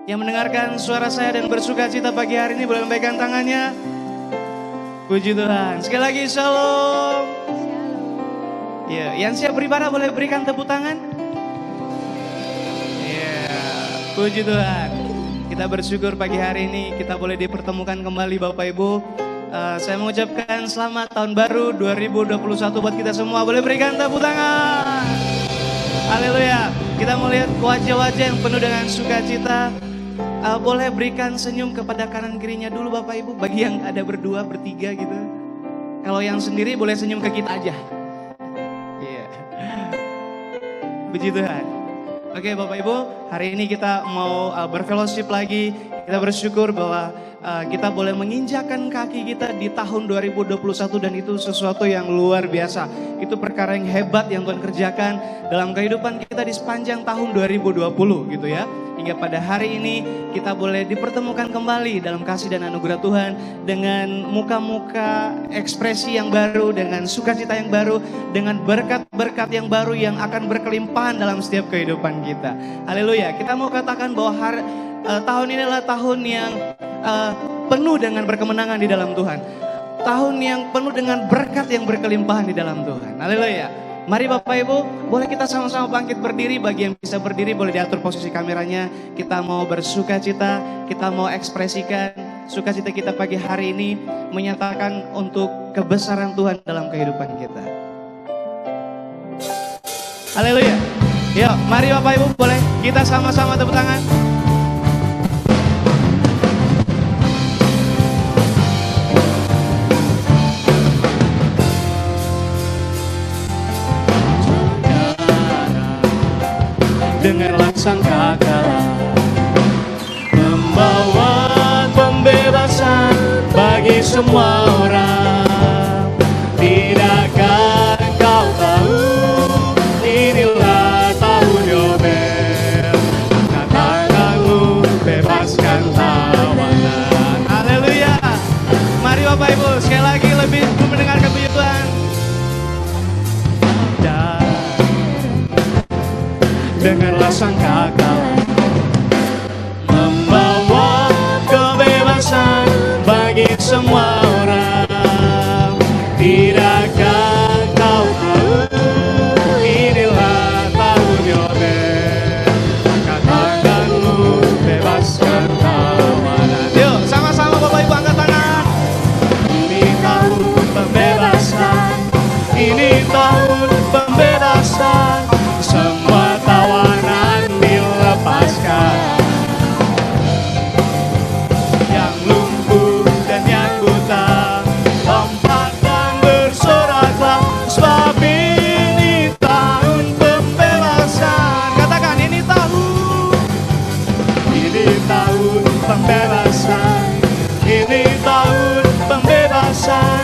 Yang mendengarkan suara saya dan bersuka cita pagi hari ini boleh memberikan tangannya. Puji Tuhan. Sekali lagi shalom. Ya, yang siap beribadah boleh berikan tepuk tangan. Ya, puji Tuhan. Kita bersyukur pagi hari ini kita boleh dipertemukan kembali Bapak Ibu. Saya mengucapkan selamat tahun baru 2021 buat kita semua. Boleh berikan tepuk tangan. Haleluya. Kita melihat wajah-wajah yang penuh dengan sukacita. Boleh berikan senyum kepada kanan kirinya dulu Bapak Ibu. Bagi yang ada berdua, bertiga gitu. Kalau yang sendiri boleh senyum ke kita aja. Iya. Puji Tuhan. Oke Bapak Ibu, hari ini kita mau berfellowship lagi. Kita bersyukur bahwa kita boleh menginjakan kaki kita di tahun 2021 dan itu sesuatu yang luar biasa. Itu perkara yang hebat yang Tuhan kerjakan dalam kehidupan kita di sepanjang tahun 2020 gitu ya. Hingga pada hari ini kita boleh dipertemukan kembali dalam kasih dan anugerah Tuhan dengan muka-muka ekspresi yang baru, dengan sukacita yang baru, dengan berkat-berkat yang baru yang akan berkelimpahan dalam setiap kehidupan kita. Haleluya. Kita mau katakan bahwa tahun ini adalah tahun yang penuh dengan berkemenangan di dalam Tuhan. Tahun yang penuh dengan berkat yang berkelimpahan di dalam Tuhan. Haleluya. Mari Bapak Ibu, boleh kita sama-sama bangkit berdiri. Bagi yang bisa berdiri boleh diatur posisi kameranya. Kita mau bersuka cita, kita mau ekspresikan sukacita kita pagi hari ini. Menyatakan untuk kebesaran Tuhan dalam kehidupan kita. Haleluya. Yuk, mari Bapak Ibu, boleh kita sama-sama tepuk tangan. Dengarlah sangkakala membawa pembebasan bagi semua orang. Tidakkah engkau tahu inilah tahun Yobel, katakanmu bebaskan tawanan. Haleluya. Mari Bapak Ibu sekali lagi lebih mendengarkan puji Tuhan. Dengarlah sangkakala membawa kebebasan bagi semua orang. Tidakkah kau tahu inilah tahun Yobel, katakanmu bebaskan tawanan. Yuk sama-sama Bapak Ibu angkat tangan. Ini tahun pembebasan, ini tahun pembebasan. Semua tawanan dilepaskan, yang lumpuh dan yang buta lompat dan bersoraklah, sebab ini tahun pembebasan. Katakan ini tahun pembebasan, ini tahun pembebasan.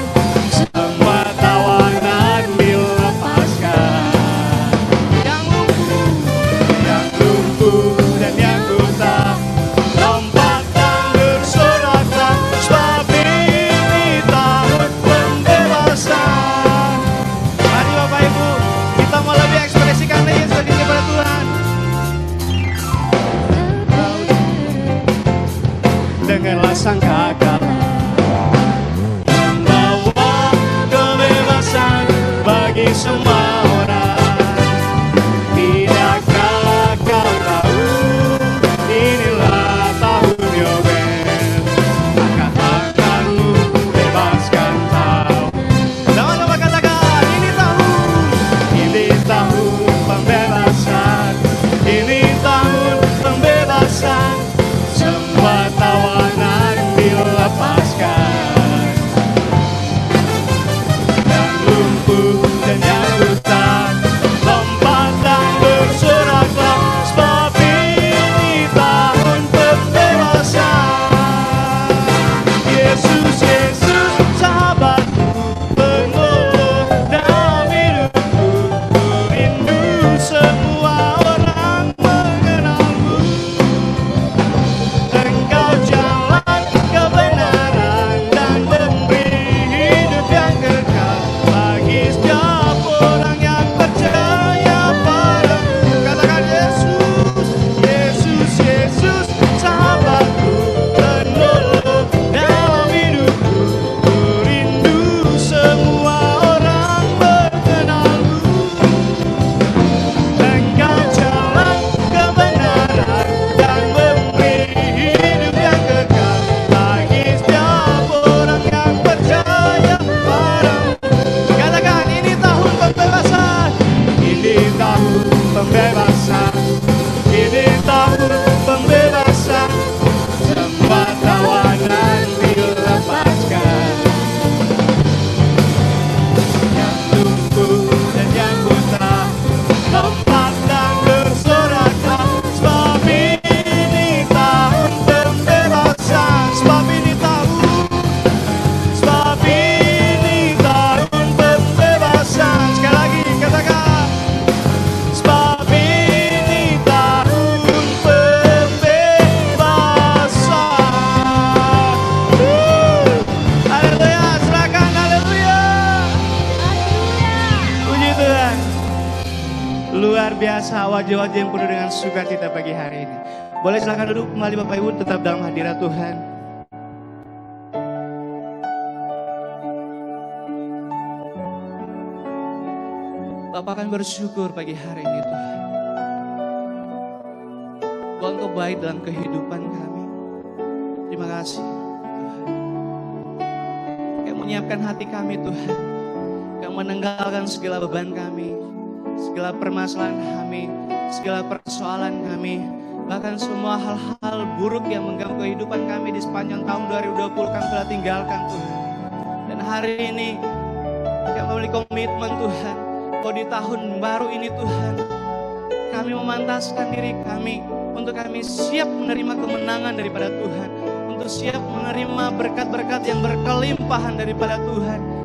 Semua tawanan dilepaskan, dan yang buta lompat dan bersoraklah, sebab ini tahun pembebasan. Mari Bapak Ibu, kita mau lebih ekspresikan lagi sebagai kepada Tuhan. Dengarlah sangkakala membawa kebebasan bagi semua orang. Tidakkah kau tahu inilah tahun Yobel, katakanmu bebaskan tawanan. Sama-sama katakan ini tahun pembebasan, ini tahun pembebasan. Semua tawanan dilepas. wajah-wajah yang penuh dengan sukacita pagi hari ini. Boleh silakan duduk kembali Bapak Ibu, tetap dalam hadirat Tuhan. Bapak akan bersyukur pagi hari ini Tuhan. Bahwa Engkau baik dalam kehidupan kami. Terima kasih Tuhan. Yang menyiapkan hati kami Tuhan. Yang menenggalkan segala beban kami, segala permasalahan kami, segala persoalan kami, bahkan semua hal-hal buruk yang mengganggu kehidupan kami di sepanjang tahun 2020 kami telah tinggalkan Tuhan. Dan hari ini kami memiliki komitmen Tuhan, bahwa di tahun baru ini Tuhan, kami memantaskan diri kami untuk kami siap menerima kemenangan daripada Tuhan, untuk siap menerima berkat-berkat yang berkelimpahan daripada Tuhan.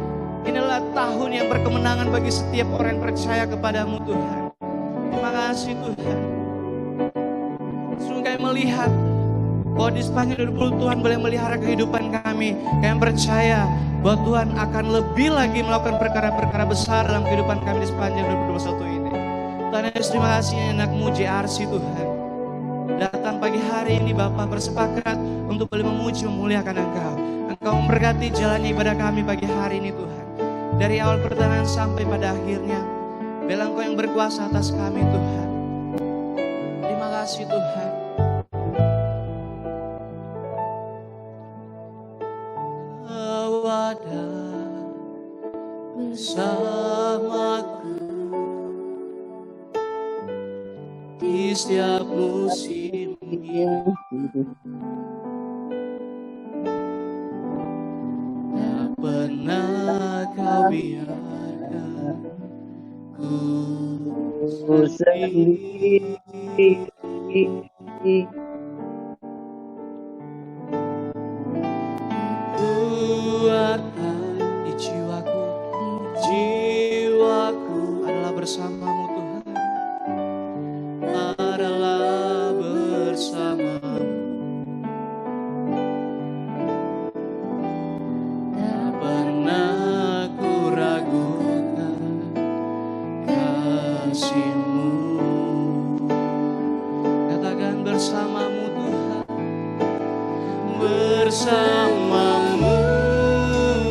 Inilah tahun yang berkemenangan bagi setiap orang yang percaya kepadamu Tuhan. Terima kasih Tuhan. Sungguh kami melihat bahwa di sepanjang 2020 Tuhan boleh melihara kehidupan kami. Kami percaya bahwa Tuhan akan lebih lagi melakukan perkara-perkara besar dalam kehidupan kami di sepanjang 2021 ini. Tuhan Yesus, terima kasih anak-Mu JRC Tuhan. Datang pagi hari ini Bapa bersepakat untuk boleh memuji memuliakan Engkau. Engkau memberkati jalannya ibadah kami pagi hari ini Tuhan. Dari awal pertengahan sampai pada akhirnya, biarlah Engkau yang berkuasa atas kami Tuhan. Terima kasih Tuhan. Kau ada bersamaku di setiap musim hidup. Tak pernah Kau biarkan ku sendiri. Kuatkan di jiwaku adalah bersamamu Tuhan, adalah bersamamu. Tak pernah ku ragukan kasih-Mu. Katakan bersamamu Tuhan, bersamamu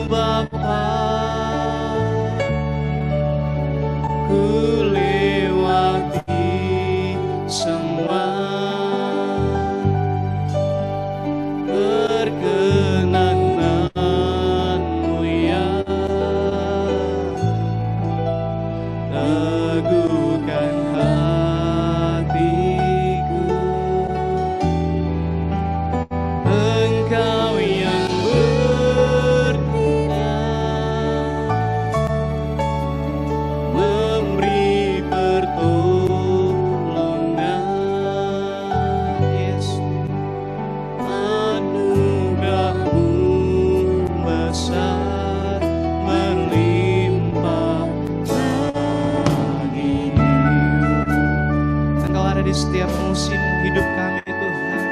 Bapa, ku lewati semua. Perkenananmu ya teguhkan hatiku. Engkau yang berkenan memberi pertolongan. Yesus, anugerah-Mu besar melimpah bagi. Engkau ada di setiap musim hidup kami Tuhan,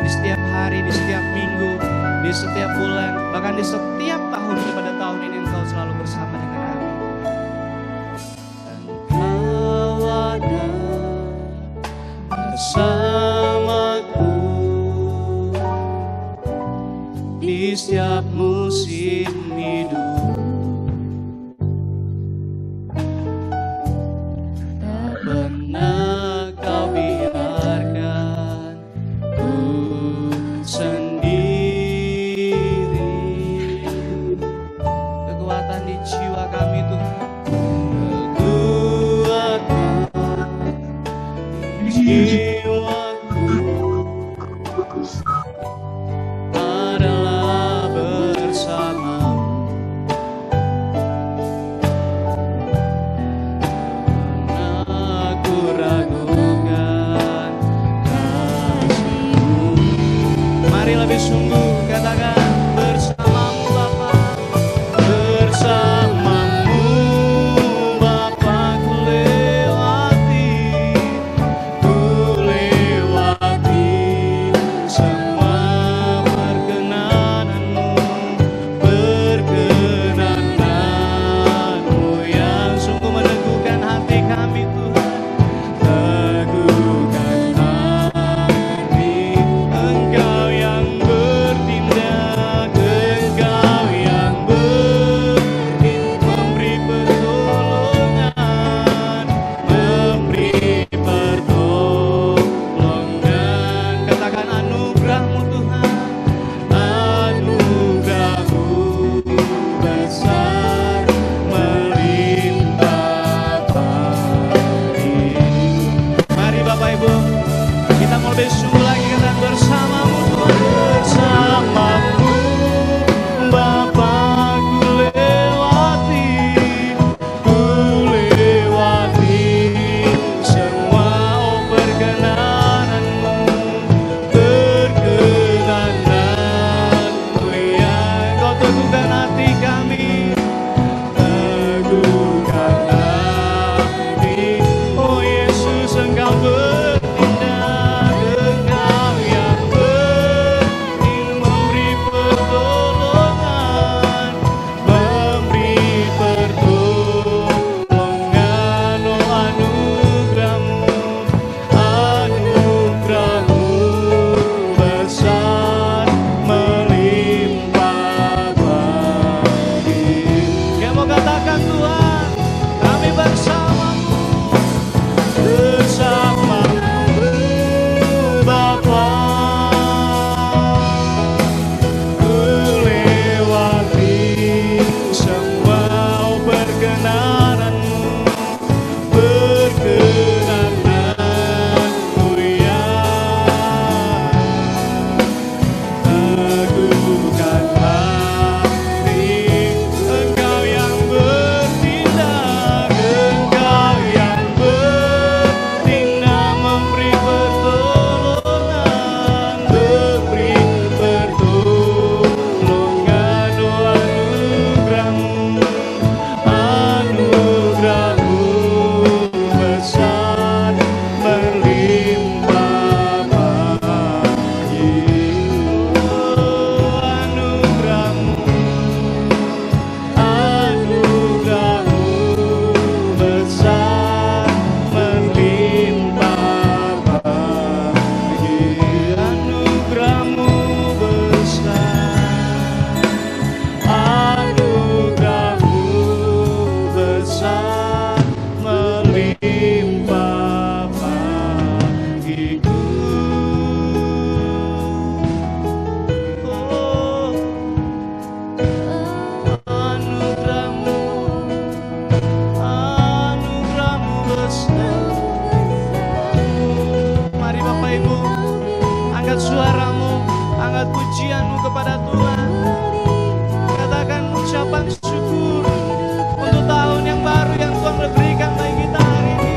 di setiap hari, di setiap minggu, di setiap bulan, bahkan di setiap tahun pada tahun ini Engkau selalu bersama dengan kami. Engkau ada bersamaku di setiap musim hidup. Tak pernah Kau biarkan ku sendiri. Kekuatan di jiwa kami Tuhan, kekuatan di jiwaku adalah bersamamu. Aku ragukan kasih-Mu. Mari lebih sungguh katakan bersamamu Bapa, bersamamu Bapa, ku lewati semua perkenananmu yang sungguh meneguhkan hati kami Tuhan, suaramu, angkat pujianmu kepada Tuhan. Katakan ucapan syukur untuk tahun yang baru yang Tuhan berikan bagi kita hari ini.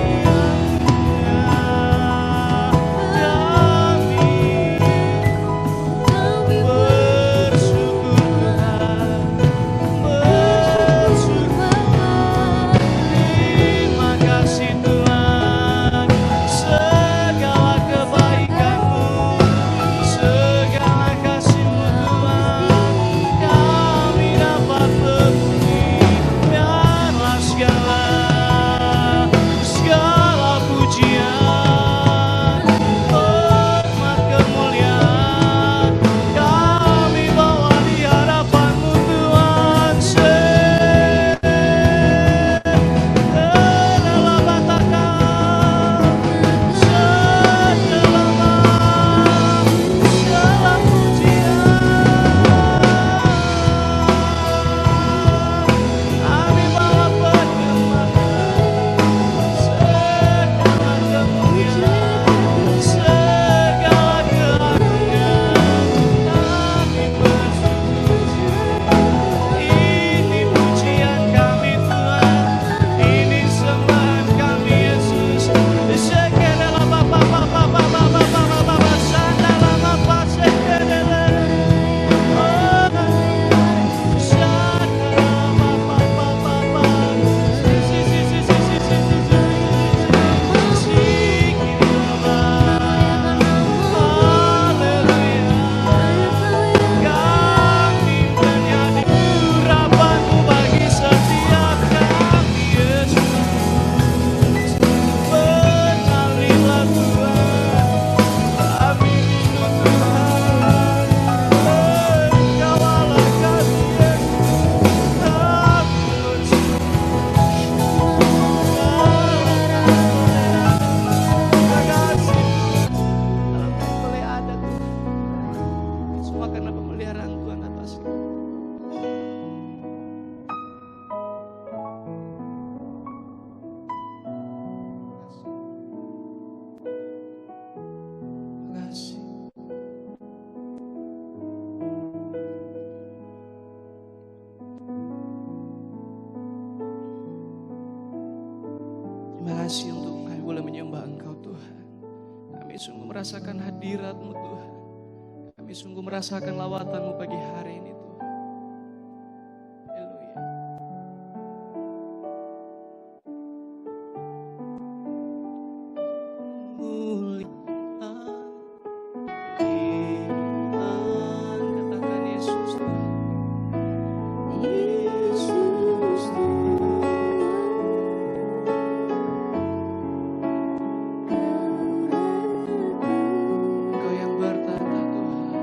Terima kasih untuk kami boleh menyembah Engkau Tuhan. Kami sungguh merasakan hadirat-Mu Tuhan. Kami sungguh merasakan lawatan-Mu pagi hari ini Tuhan. Haleluya. Katakan Yesus Tuhan. Engkau yang bertata Tuhan.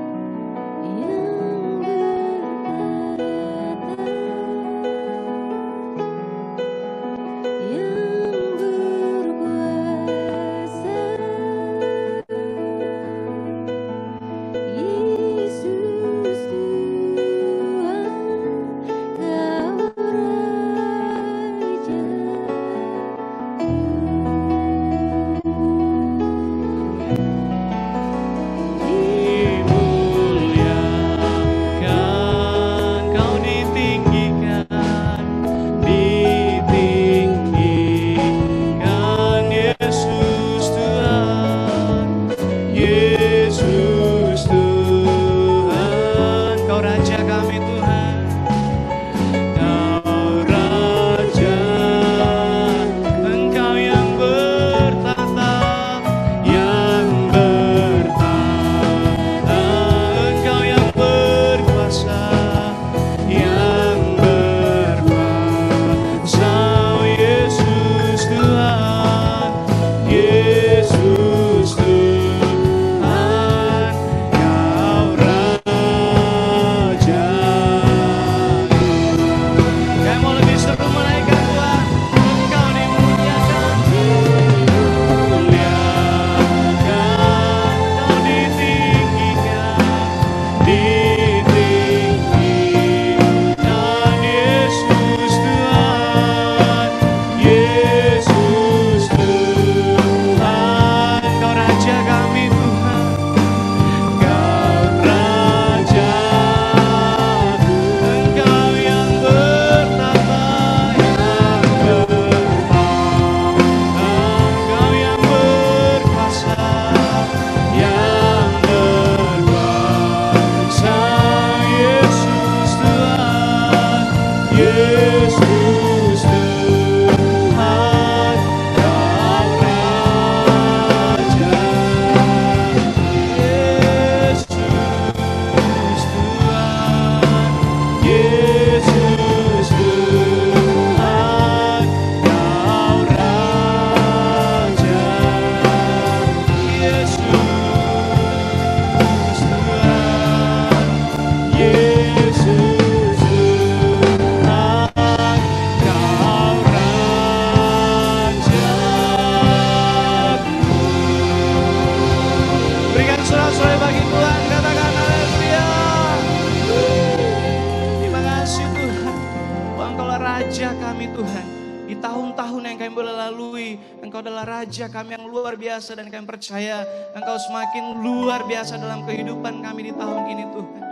tahun-tahun yang kami boleh lalui, Engkau adalah Raja kami yang luar biasa dan kami percaya Engkau semakin luar biasa dalam kehidupan kami di tahun ini Tuhan.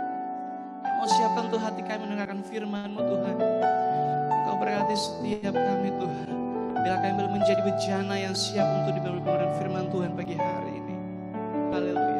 Kami mau siapkan tuh hati kami mendengarkan firman-Mu Tuhan. Engkau berkati setiap kami Tuhan. Bila kami boleh menjadi bejana yang siap untuk diberikan firman Tuhan pagi hari ini. Haleluya.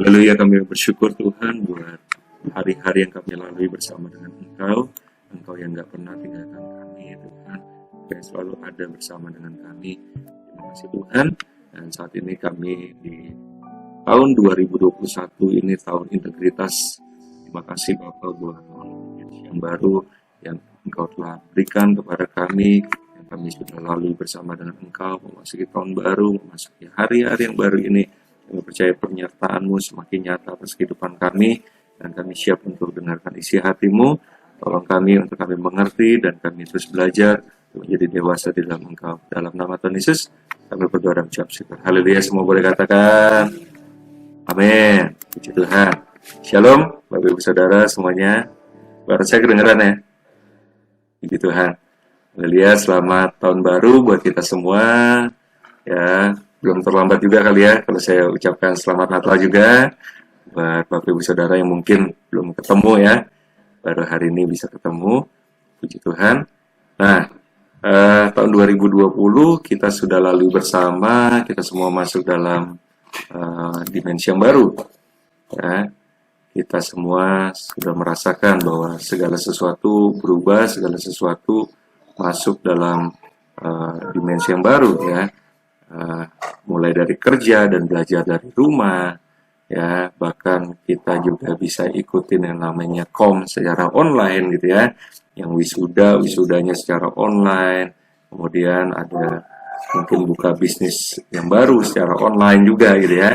Haleluya, kami bersyukur Tuhan buat hari-hari yang kami lalui bersama dengan Engkau. Engkau yang gak pernah tinggalkan kami Tuhan, yang selalu ada bersama dengan kami. Terima kasih Tuhan. Dan saat ini kami di tahun 2021 ini tahun integritas. Terima kasih Bapak buat yang baru yang Engkau telah berikan kepada kami, yang kami sudah lalui bersama dengan Engkau, memasuki tahun baru, memasuki hari-hari yang baru ini. Kami percaya penyertaan-Mu semakin nyata atas kehidupan kami, dan kami siap untuk dengarkan isi hati-Mu. Tolong kami untuk kami mengerti, dan kami terus belajar menjadi dewasa di dalam Engkau. Dalam nama Tuhan Yesus, kami berdoa dan ucap syukur. Haleluya, semua boleh katakan amin. Puji Tuhan. Shalom, Bapak Ibu Saudara semuanya. Baru saya kedengeran ya. Puji Tuhan. Haleluya, selamat tahun baru buat kita semua. Ya, belum terlambat juga kali ya kalau saya ucapkan selamat Natal juga buat Bapak Ibu Saudara yang mungkin belum ketemu ya. Baru hari ini bisa ketemu, puji Tuhan. Nah, tahun 2020 kita sudah lalui bersama, kita semua masuk dalam dimensi yang baru. Ya, kita semua sudah merasakan bahwa segala sesuatu berubah, segala sesuatu masuk dalam dimensi yang baru ya. Mulai dari kerja dan belajar dari rumah ya, bahkan kita juga bisa ikutin yang namanya secara online gitu ya, yang wisudanya secara online, kemudian ada mungkin buka bisnis yang baru secara online juga gitu ya,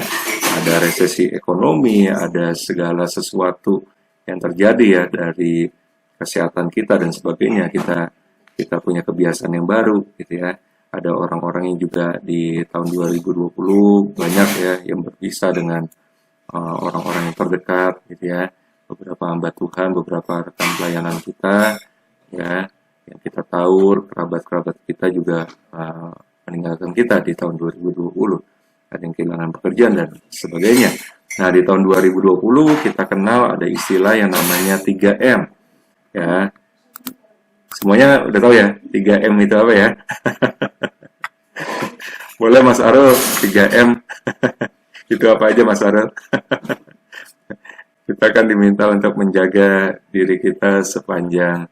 ada resesi ekonomi, ada segala sesuatu yang terjadi ya dari kesehatan kita dan sebagainya, kita punya kebiasaan yang baru gitu ya. Ada orang-orang yang juga di tahun 2020 banyak ya yang berpisah dengan orang-orang yang terdekat gitu ya. Beberapa hamba Tuhan, beberapa rekan pelayanan kita ya, yang kita tahu kerabat-kerabat kita juga meninggalkan kita di tahun 2020. Ada yang kehilangan pekerjaan dan sebagainya. Nah, di tahun 2020 kita kenal ada istilah yang namanya 3M ya. Semuanya udah tahu ya 3M itu apa ya? Boleh Mas Arul 3M. Itu apa aja Mas Arul? Kita akan diminta untuk menjaga diri kita sepanjang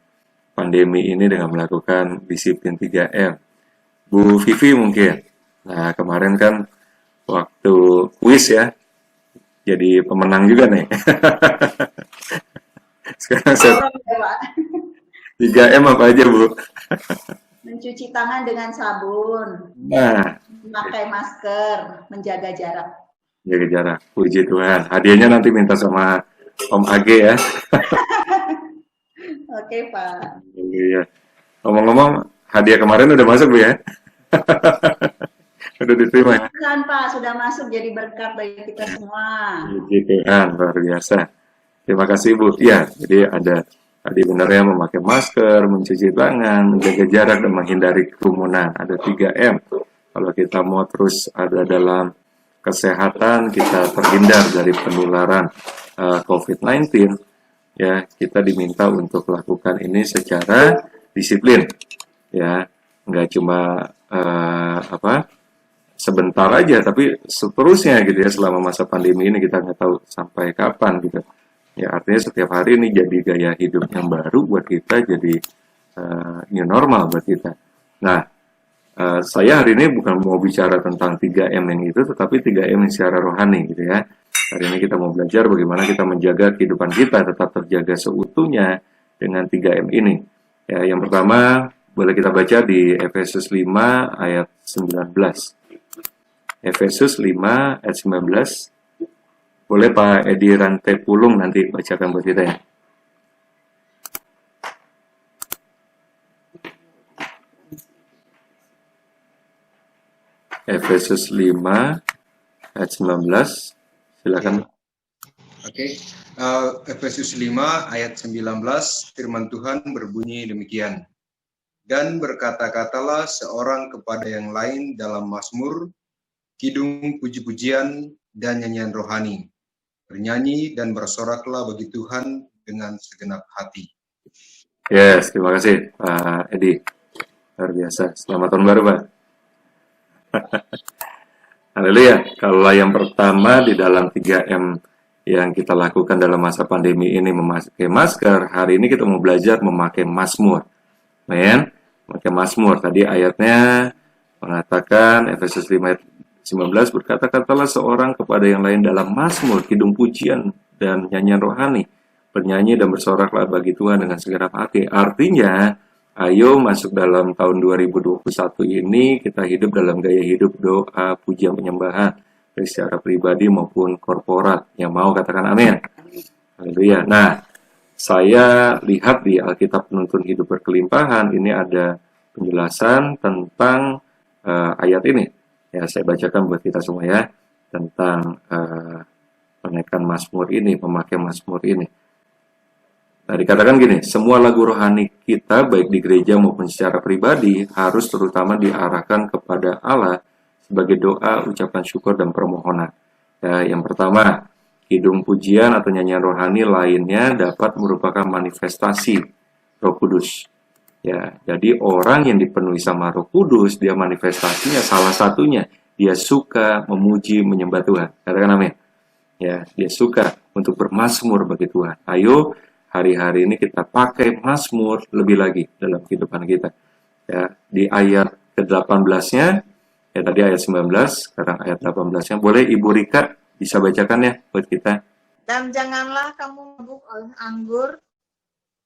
pandemi ini dengan melakukan disiplin 3M. Bu Vivi mungkin. Nah, kemarin kan waktu kuis ya, jadi pemenang juga nih. Sekarang saya 3M apa aja Bu? Mencuci tangan dengan sabun, Nah, memakai masker, menjaga jarak. jaga jarak. Puji Tuhan. Hadiahnya nanti minta sama Om Age ya. Oke, Pak. Iya. Ngomong-ngomong, hadiah kemarin udah masuk Bu ya? Udah diterima ya? Tuhan, Pak, sudah masuk jadi berkat bagi kita semua. Puji Tuhan, luar biasa. Terima kasih Bu. Ya, jadi ada tadi benarnya memakai masker, mencuci tangan, menjaga jarak, dan menghindari kerumunan. Ada 3M. Kalau kita mau terus ada dalam kesehatan, kita terhindar dari penularan COVID-19, ya kita diminta untuk lakukan ini secara disiplin, ya nggak cuma sebentar aja, tapi seterusnya gitu ya, selama masa pandemi ini kita nggak tahu sampai kapan gitu. Ya artinya setiap hari ini jadi gaya hidup yang baru buat kita, jadi new normal buat kita. Nah, saya hari ini bukan mau bicara tentang 3M yang itu, tetapi 3M yang secara rohani gitu ya. Hari ini kita mau belajar bagaimana kita menjaga kehidupan kita tetap terjaga seutuhnya dengan 3M ini. Ya, yang pertama boleh kita baca di Efesus 5 ayat 19. Efesus 5 ayat 19. Boleh Pak Edi Rantai Pulung nanti bacakan buat kita ya. Efesus 5 ayat 19. Silakan. Oke, Efesus 5 ayat 19, firman Tuhan berbunyi demikian. Dan berkata-katalah seorang kepada yang lain dalam mazmur, kidung puji-pujian dan nyanyian rohani. Bernyanyi dan bersoraklah bagi Tuhan dengan segenap hati. Yes, terima kasih Pak Edi. Luar biasa. Selamat tahun baru Pak. Haleluya. Kalau yang pertama di dalam 3M yang kita lakukan dalam masa pandemi ini memakai masker, hari ini kita mau belajar memakai mazmur. Men, memakai mazmur. Tadi ayatnya mengatakan Efesus 5 ayat 19, berkata-katalah seorang kepada yang lain dalam mazmur, kidung pujian dan nyanyian rohani, bernyanyi dan bersoraklah bagi Tuhan dengan segenap hati. Artinya, ayo masuk dalam tahun 2021 ini kita hidup dalam gaya hidup doa, pujian, penyembahan, baik secara pribadi maupun korporat. Yang mau katakan amin. Haleluya. Nah, saya lihat di Alkitab Penuntun Hidup Berkelimpahan ini ada penjelasan tentang ayat ini. Ya, saya bacakan buat kita semua ya, tentang menaikkan mazmur ini, memakai mazmur ini. Nah, dikatakan gini, semua lagu rohani kita, baik di gereja maupun secara pribadi, harus terutama diarahkan kepada Allah sebagai doa, ucapan syukur, dan permohonan. Ya, yang pertama, kidung pujian atau nyanyian rohani lainnya dapat merupakan manifestasi Roh Kudus. Ya, jadi orang yang dipenuhi sama Roh Kudus, dia manifestasinya salah satunya dia suka memuji, menyembah Tuhan. Katakan amin. Ya, dia suka untuk bermazmur bagi Tuhan. Ayo, hari-hari ini kita pakai mazmur lebih lagi dalam kehidupan kita. Ya, di ayat ke-18-nya, ya tadi ayat 19, sekarang ayat 18-nya. Boleh Ibu Rika bisa bacakan ya buat kita? Dan janganlah kamu mabuk oleh anggur,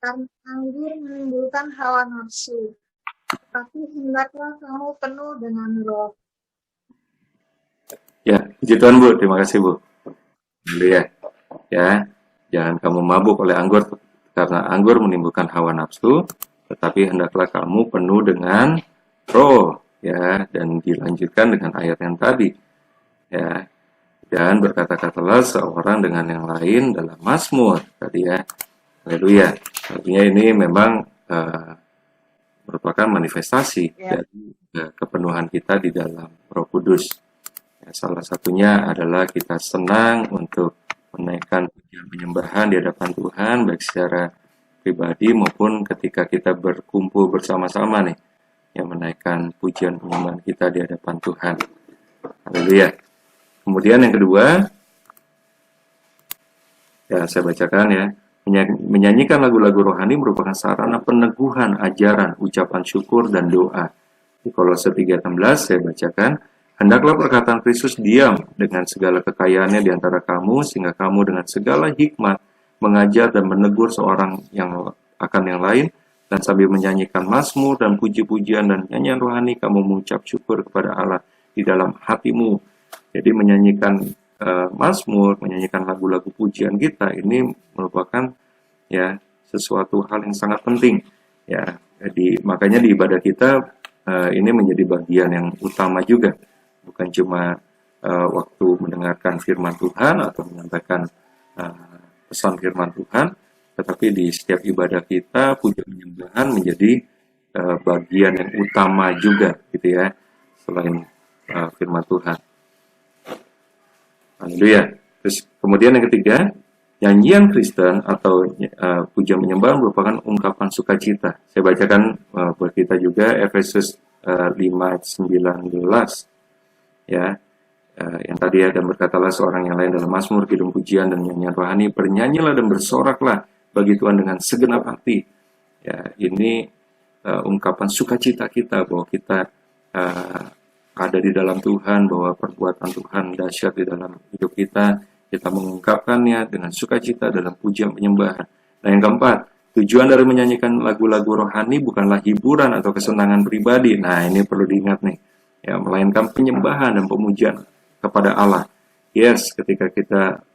karena anggur menimbulkan hawa nafsu. Tapi hendaklah kamu penuh dengan roh. Ya, puji Tuhan Bu, terima kasih Bu. Haleluya. Ya, jangan kamu mabuk oleh anggur, karena anggur menimbulkan hawa nafsu, tetapi hendaklah kamu penuh dengan roh. Ya, dan dilanjutkan dengan ayat yang tadi. Ya, dan berkata-katalah seorang dengan yang lain dalam mazmur tadi ya. Haleluya. Artinya ini memang merupakan manifestasi dari kepenuhan kita di dalam Roh Kudus. Ya, salah satunya adalah kita senang untuk menaikkan pujian penyembahan di hadapan Tuhan, baik secara pribadi maupun ketika kita berkumpul bersama-sama nih, yang menaikkan pujian penyembahan kita di hadapan Tuhan. Haleluya. Kemudian yang kedua, ya saya bacakan ya, menyanyikan lagu-lagu rohani merupakan sarana peneguhan, ajaran, ucapan syukur, dan doa. Di Kolose 3:16 saya bacakan, hendaklah perkataan Kristus diam dengan segala kekayaannya di antara kamu, sehingga kamu dengan segala hikmat mengajar dan menegur seorang yang akan yang lain, dan sambil menyanyikan mazmur dan puji-pujian dan nyanyian rohani, kamu mengucap syukur kepada Allah di dalam hatimu. Jadi menyanyikan mazmur, menyanyikan lagu-lagu pujian kita, ini merupakan ya sesuatu hal yang sangat penting. Ya, jadi makanya di ibadah kita ini menjadi bagian yang utama juga. Bukan cuma waktu mendengarkan firman Tuhan atau menyampaikan pesan firman Tuhan, tetapi di setiap ibadah kita pujian penyembahan menjadi bagian yang utama juga, gitu ya, selain firman Tuhan. Haleluya. Terus kemudian yang ketiga, nyanyian Kristen atau pujian penyembahan merupakan ungkapan sukacita. Saya bacakan buat kita juga Efesus 5:19. Ya, yang tadi dan berkatalah seorang yang lain dalam mazmur, kidung pujian dan nyanyian rohani, bernyanyilah dan bersoraklah bagi Tuhan dengan segenap hati. Ya, ini ungkapan sukacita kita bahwa kita ada di dalam Tuhan, bahwa perbuatan Tuhan dahsyat di dalam hidup kita. Kita mengungkapkannya dengan sukacita dalam pujian penyembahan. Nah, yang keempat, tujuan dari menyanyikan lagu-lagu rohani bukanlah hiburan atau kesenangan pribadi. Nah, ini perlu diingat nih. Ya, melainkan penyembahan dan pemujian kepada Allah. Yes, ketika kita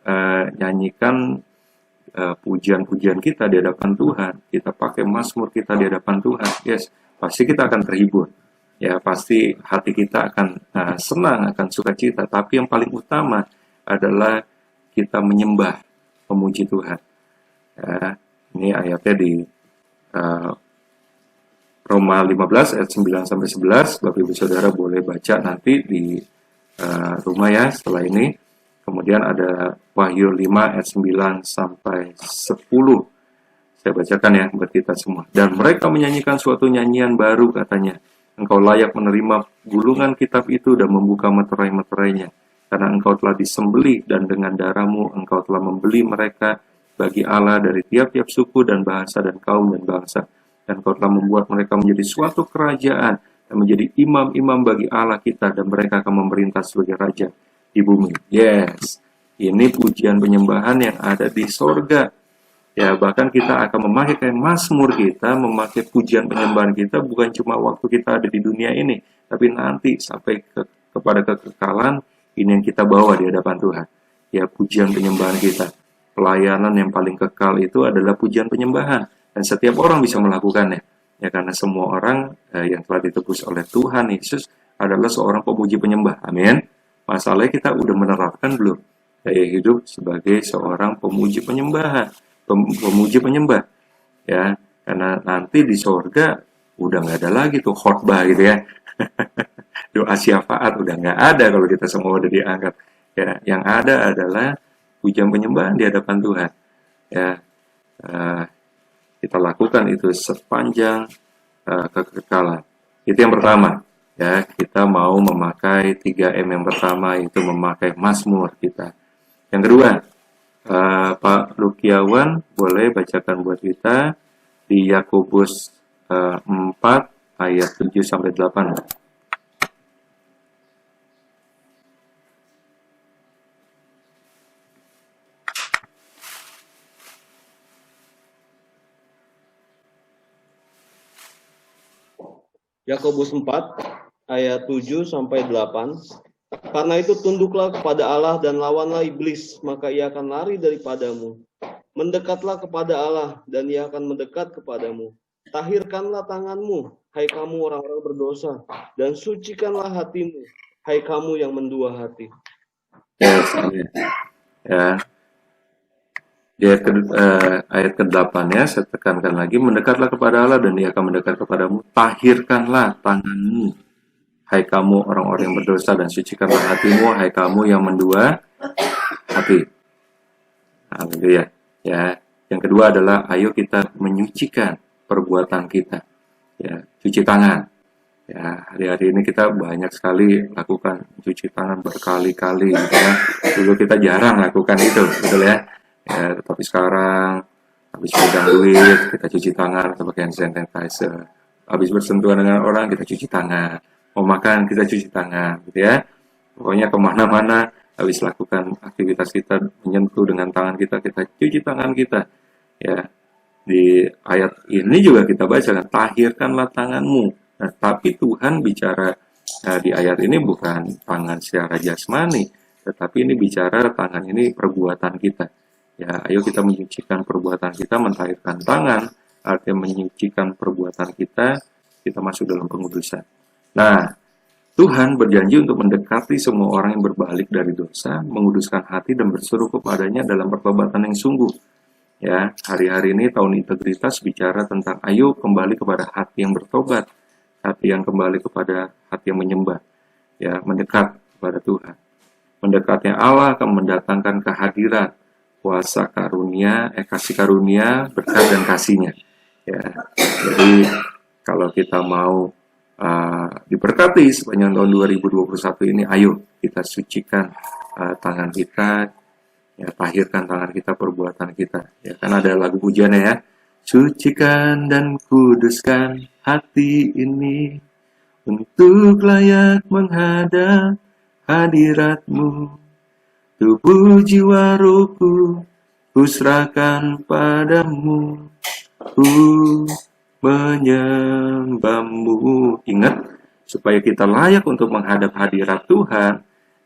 nyanyikan pujian-pujian kita di hadapan Tuhan, kita pakai mazmur kita di hadapan Tuhan, yes, pasti kita akan terhibur. Ya, pasti hati kita akan senang, akan sukacita. Tapi yang paling utama adalah kita menyembah, memuji Tuhan. Ya, ini ayatnya di Roma 15 ayat 9-11, Bapak Ibu Saudara boleh baca nanti di rumah ya setelah ini. Kemudian ada Wahyu 5 ayat 9-10. Saya bacakan ya buat kita semua. Dan mereka menyanyikan suatu nyanyian baru, katanya. Engkau layak menerima gulungan kitab itu dan membuka meterai-meterainya. Karena engkau telah disembelih dan dengan darahmu engkau telah membeli mereka bagi Allah dari tiap-tiap suku dan bahasa dan kaum dan bangsa. Dan kau telah membuat mereka menjadi suatu kerajaan dan menjadi imam-imam bagi Allah kita, dan mereka akan memerintah sebagai raja di bumi. Yes, ini pujian penyembahan yang ada di sorga. Ya, bahkan kita akan memakai mazmur kita, memakai pujian penyembahan kita bukan cuma waktu kita ada di dunia ini, tapi nanti sampai kepada kekekalan, ini yang kita bawa di hadapan Tuhan. Ya, pujian penyembahan kita. Pelayanan yang paling kekal itu adalah pujian penyembahan. Dan setiap orang bisa melakukannya. Ya, karena semua orang yang telah ditebus oleh Tuhan Yesus adalah seorang pemuji penyembah. Amin. Masalahnya kita udah menerapkan belum gaya hidup sebagai seorang pemuji penyembahan, pemuji penyembah. Ya, karena nanti di sorga udah nggak ada lagi tuh khotbah gitu ya. doa syafaat udah nggak ada kalau kita semua udah diangkat. Ya, yang ada adalah pujian penyembahan di hadapan Tuhan. Ya, eh, kita lakukan itu sepanjang kekekalan. Itu yang pertama. Ya, kita mau memakai 3M yang pertama, itu memakai Mazmur kita. Yang kedua, Pak Lukiawan boleh bacakan buat kita di Yakobus 4 ayat 7 sampai 8. Yakobus 4 ayat 7 sampai 8. Karena itu tunduklah kepada Allah dan lawanlah iblis, maka ia akan lari daripadamu. Mendekatlah kepada Allah dan ia akan mendekat kepadamu. Tahirkanlah tanganmu, hai kamu orang-orang berdosa, dan sucikanlah hatimu, hai kamu yang mendua hati. Ya. Di ayat ke-8 ya, saya tekankan lagi, mendekatlah kepada Allah dan dia akan mendekat kepadamu. Tahirkanlah tanganmu, hai kamu orang-orang yang berdosa, dan sucikanlah hatimu, hai kamu yang mendua hati. Haleluya. Ya. Yang kedua adalah ayo kita menyucikan perbuatan kita. Ya, cuci tangan. Ya, hari-hari ini kita banyak sekali lakukan cuci tangan berkali-kali gitu ya. Dulu kita jarang lakukan itu, betul ya. Ya, tetapi sekarang habis pegang duit kita cuci tangan atau pakai hand sanitizer. Habis bersentuhan dengan orang kita cuci tangan. Mau makan kita cuci tangan, gitu ya. Pokoknya kemana-mana habis lakukan aktivitas kita menyentuh dengan tangan kita cuci tangan kita. Ya, di ayat ini juga kita baca, tahirkanlah tanganmu. Nah, tapi Tuhan bicara di ayat ini bukan tangan secara jasmani, tetapi ini bicara tangan ini perbuatan kita. Ya, ayo kita menyucikan perbuatan kita, mentahirkan tangan, artinya menyucikan perbuatan kita masuk dalam pengudusan. Nah, Tuhan berjanji untuk mendekati semua orang yang berbalik dari dosa, menguduskan hati dan berseru kepadanya dalam pertobatan yang sungguh. Ya, hari-hari ini tahun integritas bicara tentang ayo kembali kepada hati yang bertobat, hati yang kembali kepada hati yang menyembah, ya, mendekat kepada Tuhan. Mendekatnya Allah akan mendatangkan kehadiran, kuasa karunia, kasih karunia, berkat dan kasihnya. Ya, jadi kalau kita mau diberkati sepanjang tahun 2021 ini, ayo kita sucikan tangan kita, ya, tahirkan tangan kita, perbuatan kita. Ya, kan ada lagu pujiannya ya. Sucikan dan kuduskan hati ini untuk layak menghadap hadiratmu. Tubuh jiwa rohku kuserahkan padamu, ku menyembahmu. Ingat, supaya kita layak untuk menghadap hadirat Tuhan,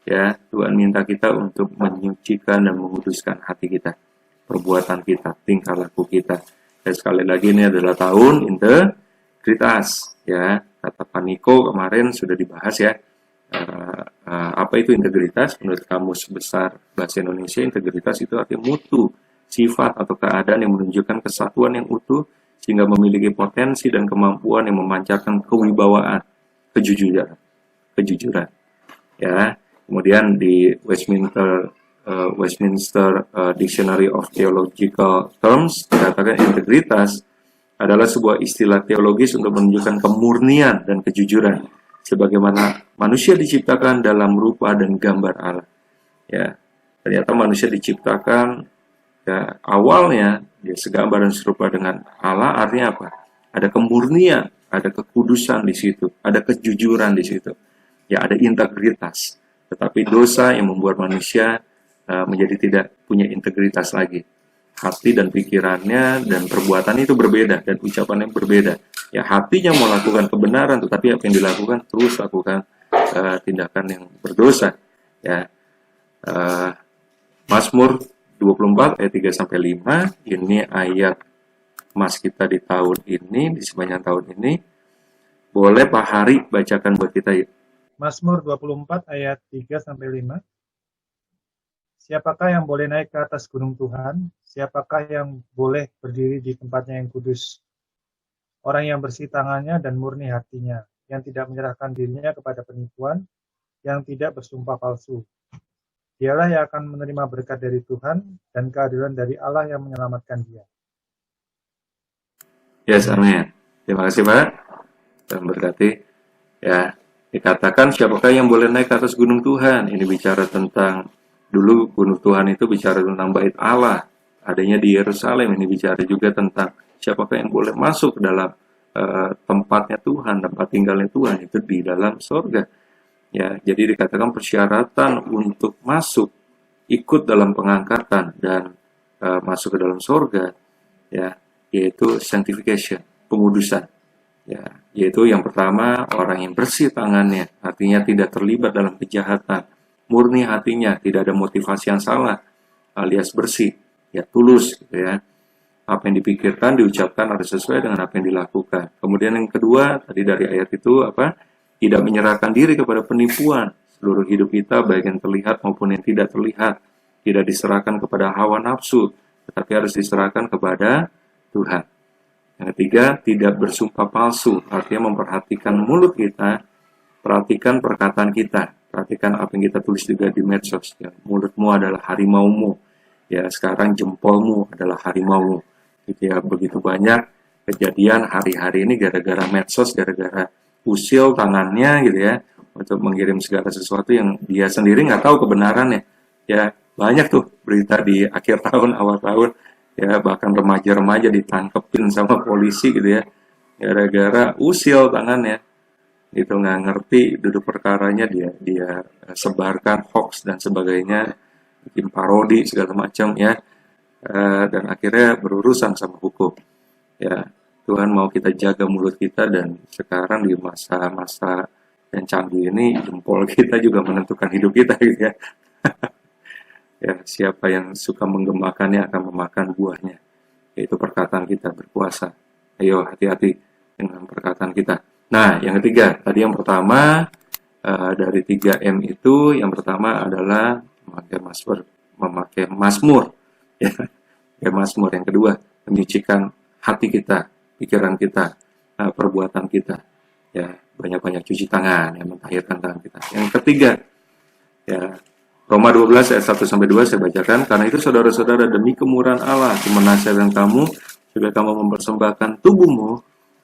ya, Tuhan minta kita untuk menyucikan dan menguduskan hati kita, perbuatan kita, tingkah laku kita. Dan sekali lagi ini adalah tahun integritas, ya. Kata Pak Niko kemarin sudah dibahas ya. Apa itu integritas? Menurut Kamus Besar Bahasa Indonesia, integritas itu artinya mutu, sifat atau keadaan yang menunjukkan kesatuan yang utuh sehingga memiliki potensi dan kemampuan yang memancarkan kewibawaan, kejujuran. Ya, kemudian di Westminster Dictionary of Theological Terms dikatakan integritas adalah sebuah istilah teologis untuk menunjukkan kemurnian dan kejujuran sebagaimana manusia diciptakan dalam rupa dan gambar Allah. Ya, ternyata manusia diciptakan, ya, awalnya dia segambar dan serupa dengan Allah. Artinya apa? Ada kemurnian, ada kekudusan di situ, ada kejujuran di situ. Ya, ada integritas. Tetapi dosa yang membuat manusia menjadi tidak punya integritas lagi. Hati dan pikirannya dan perbuatan itu berbeda dan ucapannya berbeda. Ya, hatinya mau lakukan kebenaran, tetapi apa yang dilakukan terus lakukan tindakan yang berdosa. Ya, Mazmur 24 ayat 3 sampai 5 ini ayat emas kita di tahun ini, di sepanjang tahun ini. Boleh Pak Hari bacakan buat kita ya. Mazmur 24 ayat 3 sampai 5. Siapakah yang boleh naik ke atas gunung Tuhan? Siapakah yang boleh berdiri di tempatnya yang kudus? Orang yang bersih tangannya dan murni hatinya, yang tidak menyerahkan dirinya kepada penipuan, yang tidak bersumpah palsu. Dialah yang akan menerima berkat dari Tuhan dan keadilan dari Allah yang menyelamatkan dia. Yes, amin. Terima kasih Pak. Dan berkati. Ya, dikatakan siapakah yang boleh naik ke atas gunung Tuhan? Ini bicara tentang, dulu gunung Tuhan itu bicara tentang bait Allah. Adanya di Yerusalem. Ini bicara juga tentang siapakah yang boleh masuk ke dalam tempatnya Tuhan, tempat tinggalnya Tuhan, itu di dalam surga. Ya, jadi dikatakan persyaratan untuk masuk, ikut dalam pengangkatan dan masuk ke dalam surga, ya, yaitu sanctification, pengudusan. Ya, yaitu yang pertama, orang yang bersih tangannya, artinya tidak terlibat dalam kejahatan, murni hatinya, tidak ada motivasi yang salah, alias bersih, ya tulus, gitu ya. Apa yang dipikirkan, diucapkan harus sesuai dengan apa yang dilakukan. Kemudian yang kedua, tadi dari ayat itu apa? Tidak menyerahkan diri kepada penipuan. Seluruh hidup kita, baik yang terlihat maupun yang tidak terlihat, tidak diserahkan kepada hawa nafsu, tetapi harus diserahkan kepada Tuhan. Yang ketiga, tidak bersumpah palsu, artinya memperhatikan mulut kita, perhatikan perkataan kita, perhatikan apa yang kita tulis juga di medsos. Ya. Mulutmu adalah harimaumu, ya sekarang jempolmu adalah harimaumu. Gitu ya, begitu banyak kejadian hari-hari ini gara-gara medsos, gara-gara usil tangannya gitu ya, untuk mengirim segala sesuatu yang dia sendiri nggak tahu kebenarannya. Ya banyak tuh berita di akhir tahun, awal tahun, ya bahkan remaja-remaja ditangkepin sama polisi gitu ya, gara-gara usil tangannya. Itu nggak ngerti duduk perkaranya, dia sebarkan hoax dan sebagainya, bikin parodi segala macam ya, dan akhirnya berurusan sama hukum. Ya. Tuhan mau kita jaga mulut kita, dan sekarang di masa-masa yang canggih ini jempol kita juga menentukan hidup kita gitu ya. Ya, siapa yang suka menggemakannya akan memakan buahnya. Yaitu perkataan kita berkuasa. Ayo hati-hati dengan perkataan kita. Nah, yang ketiga, tadi yang pertama dari 3M itu, yang pertama adalah memakai mazmur. Ya, mazmur. Yang kedua, menyucikan hati kita, pikiran kita, perbuatan kita, ya banyak-banyak cuci tangan, yang mentahirkan tangan kita. Yang ketiga, ya Roma 12 ayat 1-2 saya bacakan. Karena itu saudara-saudara, demi kemurahan Allah, menasihatkan kamu supaya kamu mempersembahkan tubuhmu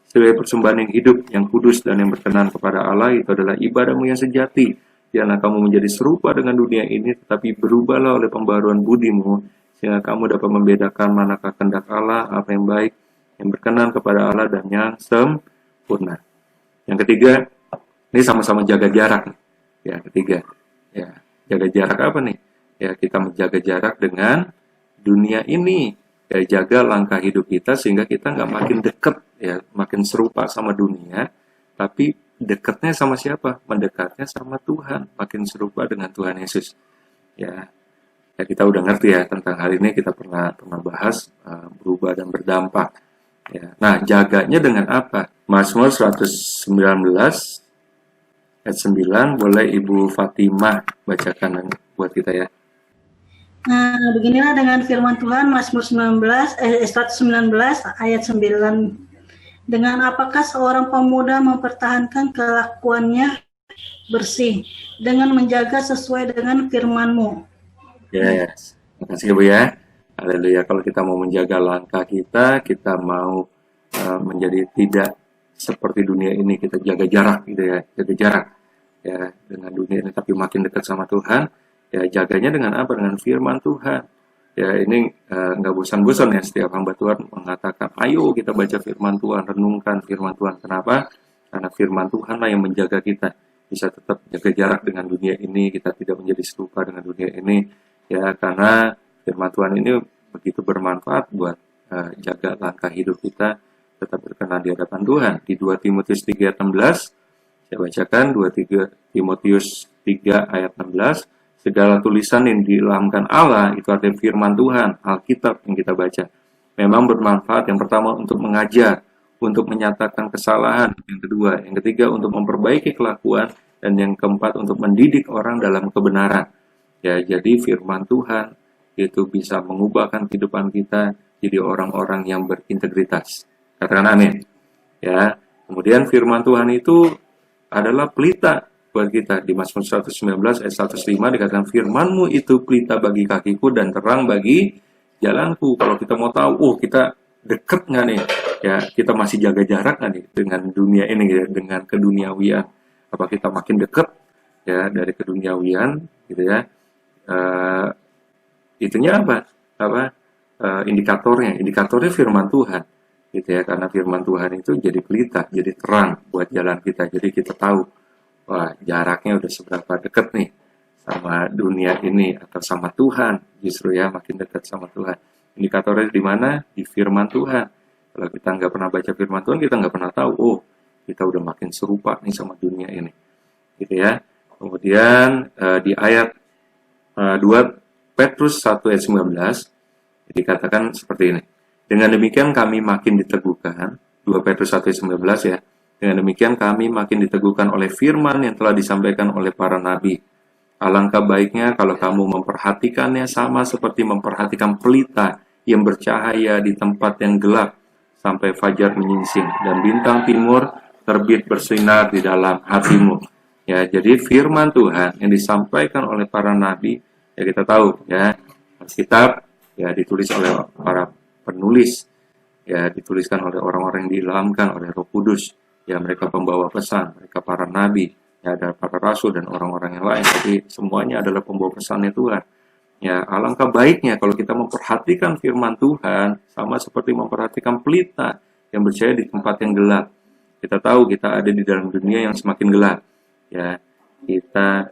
sebagai persembahan yang hidup, yang kudus dan yang berkenan kepada Allah. Itu adalah ibadahmu yang sejati. Janganlah kamu menjadi serupa dengan dunia ini, tetapi berubahlah oleh pembaruan budimu, sehingga kamu dapat membedakan manakah kehendak Allah, apa yang baik, yang berkenan kepada Allah, dan yang sempurna. Yang ketiga, ini sama-sama jaga jarak. Ya, ketiga. Ya, jaga jarak apa nih? Ya, kita menjaga jarak dengan dunia ini. Ya, jaga langkah hidup kita sehingga kita nggak makin dekat, ya, makin serupa sama dunia, tapi dekatnya sama siapa? Mendekatnya sama Tuhan, makin serupa dengan Tuhan Yesus. Ya, ya kita udah ngerti ya tentang hal ini, kita pernah bahas berubah dan berdampak. Ya. Nah, jaganya dengan apa? Mazmur 119 ayat 9, boleh Ibu Fatimah bacakan buat kita ya. Nah, beginilah dengan firman Tuhan, Mazmur 119 ayat 9. Dengan apakah seorang pemuda mempertahankan kelakuannya bersih, dengan menjaga sesuai dengan firman-Mu. Yes, terima kasih Ibu ya. Haleluya. Kalau kita mau menjaga langkah kita, kita mau menjadi tidak seperti dunia ini, kita jaga jarak gitu ya, jaga jarak ya dengan dunia ini, tapi makin dekat sama Tuhan. Ya jaganya dengan apa? Dengan firman Tuhan. Ya ini nggak bosan-bosan ya, setiap hamba Tuhan mengatakan, ayo kita baca firman Tuhan, renungkan firman Tuhan. Kenapa? Karena firman Tuhan lah yang menjaga kita bisa tetap jaga jarak dengan dunia ini, kita tidak menjadi serupa dengan dunia ini. Ya karena firman Tuhan ini begitu bermanfaat buat jaga langkah hidup kita tetap berkenan di hadapan Tuhan. Di 2 Timotius 3 ayat 16, saya bacakan 2 Timotius 3 ayat 16, segala tulisan yang diilhamkan Allah, itu artinya firman Tuhan, Alkitab yang kita baca, memang bermanfaat. Yang pertama untuk mengajar, untuk menyatakan kesalahan, yang ketiga untuk memperbaiki kelakuan, dan yang keempat untuk mendidik orang dalam kebenaran. Ya, jadi firman Tuhan itu bisa mengubahkan kehidupan kita jadi orang-orang yang berintegritas. Katakan amin. Ya, kemudian firman Tuhan itu adalah pelita buat kita. Di Mazmur 119 ayat 105 dikatakan, firman-Mu itu pelita bagi kakiku dan terang bagi jalanku. Kalau kita mau tahu, kita deket nggak nih? Ya, kita masih jaga jarak nggak nih dengan dunia ini, ya, dengan keduniawian? Apa kita makin deket ya dari keduniawian, gitu ya? Itunya apa? Indikatornya firman Tuhan, gitu ya. Karena firman Tuhan itu jadi pelita, jadi terang buat jalan kita. Jadi kita tahu, wah, jaraknya udah seberapa deket nih sama dunia ini atau sama Tuhan. Justru ya, makin dekat sama Tuhan. Indikatornya di mana? Di firman Tuhan. Kalau kita nggak pernah baca firman Tuhan, kita nggak pernah tahu, kita udah makin serupa nih sama dunia ini, gitu ya. Kemudian di ayat 2 Petrus 1 ayat 19 dikatakan seperti ini. Dengan demikian kami makin diteguhkan, 2 Petrus 1 ayat 19 ya. Dengan demikian kami makin diteguhkan oleh firman yang telah disampaikan oleh para nabi. Alangkah baiknya kalau kamu memperhatikannya sama seperti memperhatikan pelita yang bercahaya di tempat yang gelap sampai fajar menyingsing dan bintang timur terbit bersinar di dalam hatimu. Ya, jadi firman Tuhan yang disampaikan oleh para nabi, ya kita tahu ya, Alkitab ya ditulis oleh para penulis, ya dituliskan oleh orang-orang yang diilhamkan oleh Roh Kudus, ya mereka pembawa pesan, mereka para nabi, ya ada para rasul dan orang-orang yang lain. Jadi semuanya adalah pembawa pesannya Tuhan. Ya, alangkah baiknya kalau kita memperhatikan firman Tuhan sama seperti memperhatikan pelita yang bercahaya di tempat yang gelap. Kita tahu kita ada di dalam dunia yang semakin gelap. Ya, kita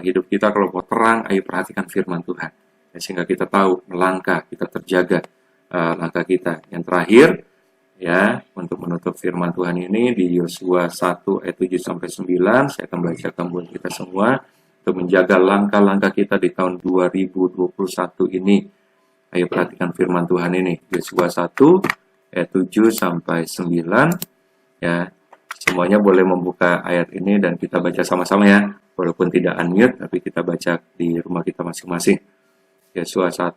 hidup kita kalau mau terang, ayo perhatikan firman Tuhan. Ya, sehingga kita tahu melangkah, kita terjaga langkah kita. Yang terakhir, ya, untuk menutup firman Tuhan ini di Yosua 1 ayat 7 sampai 9, saya akan bacakan buat kita semua untuk menjaga langkah-langkah kita di tahun 2021 ini. Ayo perhatikan firman Tuhan ini. Yosua 1 ayat 7 sampai 9. Ya, semuanya boleh membuka ayat ini dan kita baca sama-sama ya. Walaupun tidak unmute, tapi kita baca di rumah kita masing-masing. Yosua 1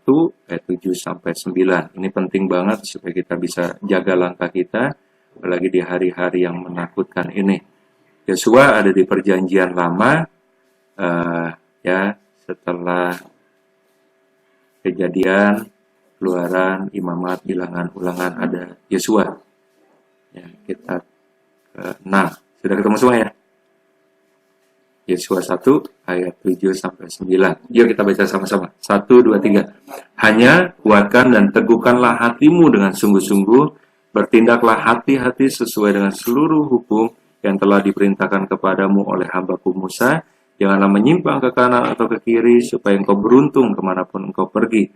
ayat 7 sampai 9. Ini penting banget supaya kita bisa jaga langkah kita, apalagi di hari-hari yang menakutkan ini. Yosua ada di perjanjian lama, ya setelah kejadian, keluaran, imamat, bilangan, ulangan, ada Yosua. Ya, kita ke-6. Sudah ketemu semua ya? Yosua 1 ayat 7 sampai 9. Yuk kita baca sama-sama. 1, 2, 3. Hanya kuatkan dan teguhkanlah hatimu dengan sungguh-sungguh, bertindaklah hati-hati sesuai dengan seluruh hukum yang telah diperintahkan kepadamu oleh hambaku Musa. Janganlah menyimpang ke kanan atau ke kiri, supaya engkau beruntung kemanapun engkau pergi.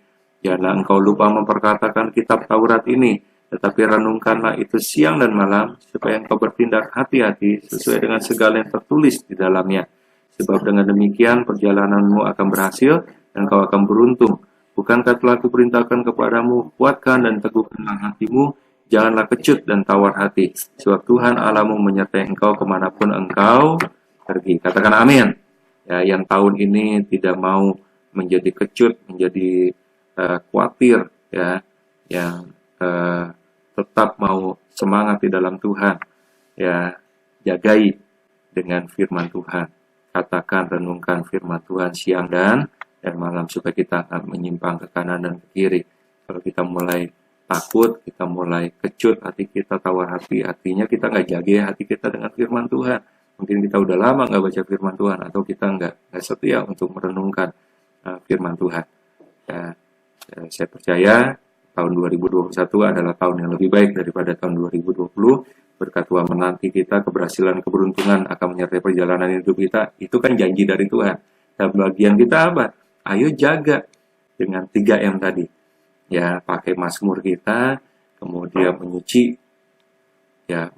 Janganlah engkau lupa memperkatakan kitab Taurat ini, tetapi renungkanlah itu siang dan malam, supaya engkau bertindak hati-hati sesuai dengan segala yang tertulis di dalamnya. Sebab dengan demikian perjalananmu akan berhasil, dan engkau akan beruntung. Bukankah telah kuperintahkan kepadamu, kuatkan dan teguhkanlah hatimu, janganlah kecut dan tawar hati. Sebab Tuhan Allahmu menyertai engkau kemanapun engkau pergi. Katakan amin. Ya, yang tahun ini tidak mau menjadi kecut, menjadi khawatir, ya, yang tetap mau semangat di dalam Tuhan, ya, jagai dengan firman Tuhan. Katakan, renungkan firman Tuhan siang dan malam supaya kita akan menyimpang ke kanan dan ke kiri. Kalau kita mulai takut, kita mulai kecut hati kita, tawar hati, artinya kita nggak jaga hati kita dengan firman Tuhan. Mungkin kita udah lama nggak baca firman Tuhan, atau kita nggak setia untuk merenungkan firman Tuhan. Ya, saya percaya tahun 2021 adalah tahun yang lebih baik daripada tahun 2020. Berkat Tuhan menanti kita, keberhasilan, keberuntungan akan menyertai perjalanan hidup kita. Itu kan janji dari Tuhan. Dan bagian kita apa? Ayo jaga dengan 3M tadi. Ya, pakai mazmur kita, kemudian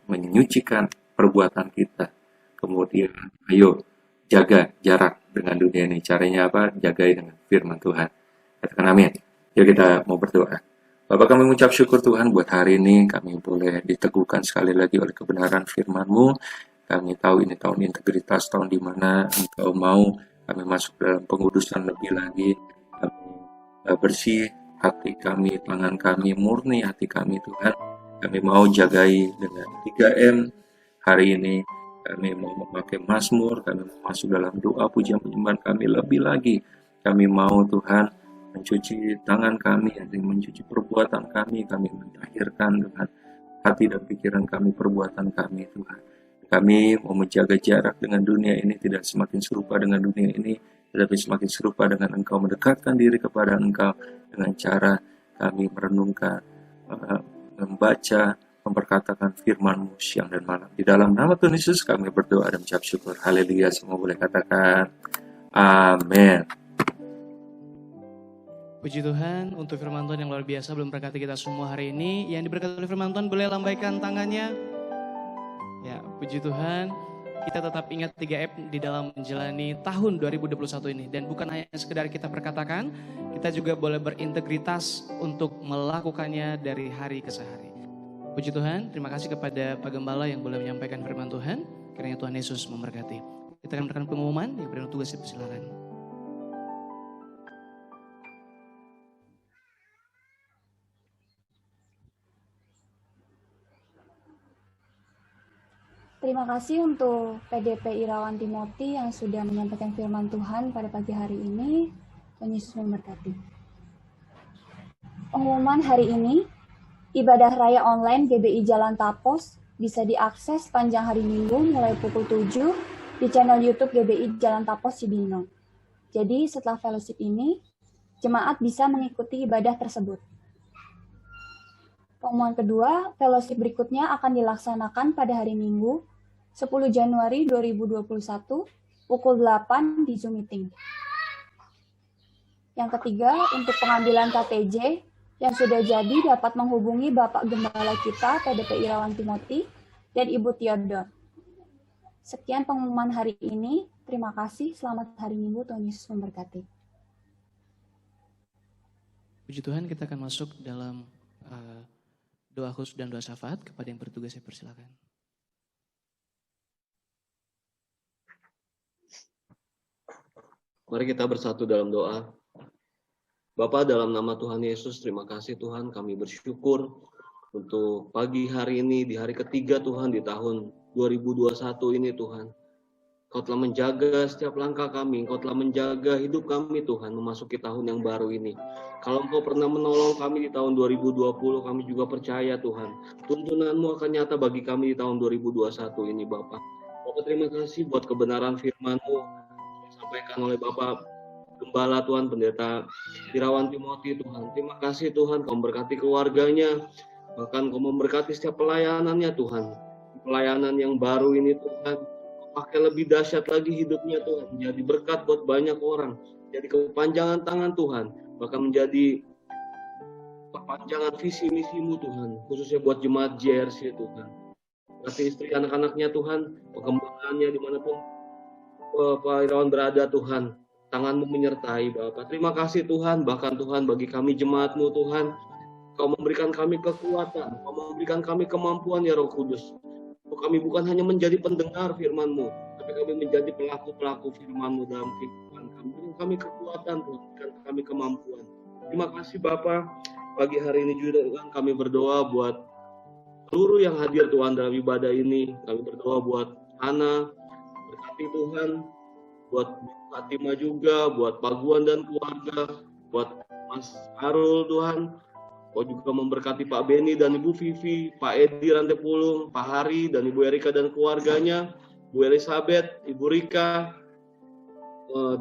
menyucikan perbuatan kita. Kemudian, ayo jaga jarak dengan dunia ini. Caranya apa? Jagai dengan firman Tuhan. Katakan amin. Yuk kita mau berdoa. Bapak, kami mengucap syukur Tuhan buat hari ini. Kami boleh diteguhkan sekali lagi oleh kebenaran firman-Mu. Kami tahu ini tahun integritas, tahun di mana Engkau mau kami masuk dalam pengudusan lebih lagi. Kami bersih hati kami, tangan kami, murni hati kami Tuhan. Kami mau jagai dengan 3M hari ini. Kami mau memakai mazmur, kami mau masuk dalam doa, pujian penyembahan kami lebih lagi. Kami mau Tuhan mencuci tangan kami, mencuci perbuatan kami mentahirkan Tuhan hati dan pikiran kami, perbuatan kami Tuhan. Kami mau menjaga jarak dengan dunia ini, tidak semakin serupa dengan dunia ini, tetapi semakin serupa dengan Engkau, mendekatkan diri kepada Engkau dengan cara kami merenungkan, membaca, memperkatakan firman-Mu siang dan malam. Di dalam nama Tuhan Yesus kami berdoa dan mengucap syukur. Haleluya, semua boleh katakan amin. Puji Tuhan untuk firman Tuhan yang luar biasa belum berkati kita semua hari ini. Yang diberkati oleh firman Tuhan boleh lambaikan tangannya. Ya, puji Tuhan. Kita tetap ingat 3M di dalam menjalani tahun 2021 ini. Dan bukan hanya sekedar kita perkatakan, kita juga boleh berintegritas untuk melakukannya dari hari ke hari. Puji Tuhan, terima kasih kepada Pak Gembala yang boleh menyampaikan firman Tuhan. Kiranya Tuhan Yesus memberkati. Kita akan melakukan pengumuman, yang beri tugas silakan. Terima kasih untuk PDP Irawan Timothy yang sudah menyampaikan firman Tuhan pada pagi hari ini. Tuhan Yesus memberkati. Pengumuman hari ini, ibadah raya online GBI Jalan Tapos bisa diakses sepanjang hari Minggu mulai pukul 7 di channel YouTube GBI Jalan Tapos Cibinong. Jadi setelah fellowship ini, jemaat bisa mengikuti ibadah tersebut. Pengumuman kedua, fellowship berikutnya akan dilaksanakan pada hari Minggu 10 Januari 2021 pukul 8 di Zoom Meeting. Yang ketiga, untuk pengambilan KTJ yang sudah jadi dapat menghubungi Bapak Gembala kita PDP Irawan Timothy dan Ibu Theodor. Sekian pengumuman hari ini. Terima kasih. Selamat hari Minggu. Tuhan Yesus memberkati. Puji Tuhan, kita akan masuk dalam doa khusus dan doa syafaat. Kepada yang bertugas saya persilakan. Mari kita bersatu dalam doa. Bapa, dalam nama Tuhan Yesus, terima kasih Tuhan, kami bersyukur untuk pagi hari ini, di hari ketiga Tuhan, di tahun 2021 ini Tuhan. Kau telah menjaga setiap langkah kami, Kau telah menjaga hidup kami Tuhan, memasuki tahun yang baru ini. Kalau Engkau pernah menolong kami di tahun 2020, kami juga percaya Tuhan, tuntunanmu akan nyata bagi kami di tahun 2021 ini Bapa. Bapak terima kasih buat kebenaran firman-Mu disampaikan oleh Bapak Gembala Tuhan, Pendeta Irawan Timothy Tuhan. Terima kasih Tuhan, Kau memberkati keluarganya, bahkan Kau memberkati setiap pelayanannya Tuhan. Pelayanan yang baru ini Tuhan, Kau pakai lebih dahsyat lagi hidupnya Tuhan, menjadi berkat buat banyak orang, jadi kepanjangan tangan Tuhan, bahkan menjadi perpanjangan visi misimu Tuhan, khususnya buat jemaat JRC Tuhan. Kasih istri anak-anaknya Tuhan, perkembangannya dimanapun Pak Irawan berada Tuhan, tangan-Mu menyertai Bapak. Terima kasih Tuhan, bahkan Tuhan bagi kami jemaat-Mu Tuhan, Kau memberikan kami kekuatan, Kau memberikan kami kemampuan ya Roh Kudus. Kami bukan hanya menjadi pendengar firman-Mu, tapi kami menjadi pelaku-pelaku firman-Mu dalam kehidupan kami. Berikan kami kekuatan Tuhan, berikan kami kemampuan. Terima kasih Bapak, pagi hari ini juga kami berdoa buat seluruh yang hadir Tuhan dalam ibadah ini. Kami berdoa buat Hana, berkati Tuhan, buat Fatima juga, buat Pak Guan dan keluarga, buat Mas Arul Tuhan. Kau juga memberkati Pak Beni dan Ibu Vivi, Pak Edi Rantepulung, Pak Hari dan Ibu Erika dan keluarganya, Bu Elizabeth, Ibu Rika,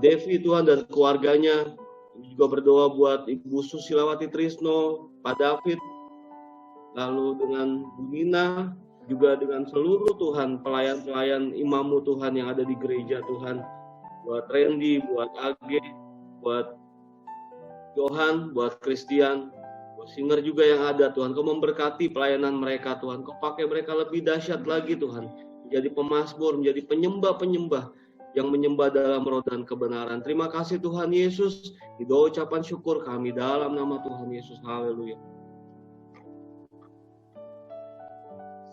Devi Tuhan dan keluarganya. Kami juga berdoa buat Ibu Susilawati Trisno, Pak David, lalu dengan Bu Nina, juga dengan seluruh Tuhan pelayan-pelayan imam-Mu Tuhan yang ada di gereja Tuhan. Buat Randy, buat Age, buat Johan, buat Christian, buat singer juga yang ada Tuhan. Kau memberkati pelayanan mereka Tuhan. Kau pakai mereka lebih dahsyat lagi Tuhan. Menjadi pemazmur, menjadi penyembah-penyembah yang menyembah dalam roh dan kebenaran. Terima kasih Tuhan Yesus. Di doa ucapan syukur kami dalam nama Tuhan Yesus. Haleluya.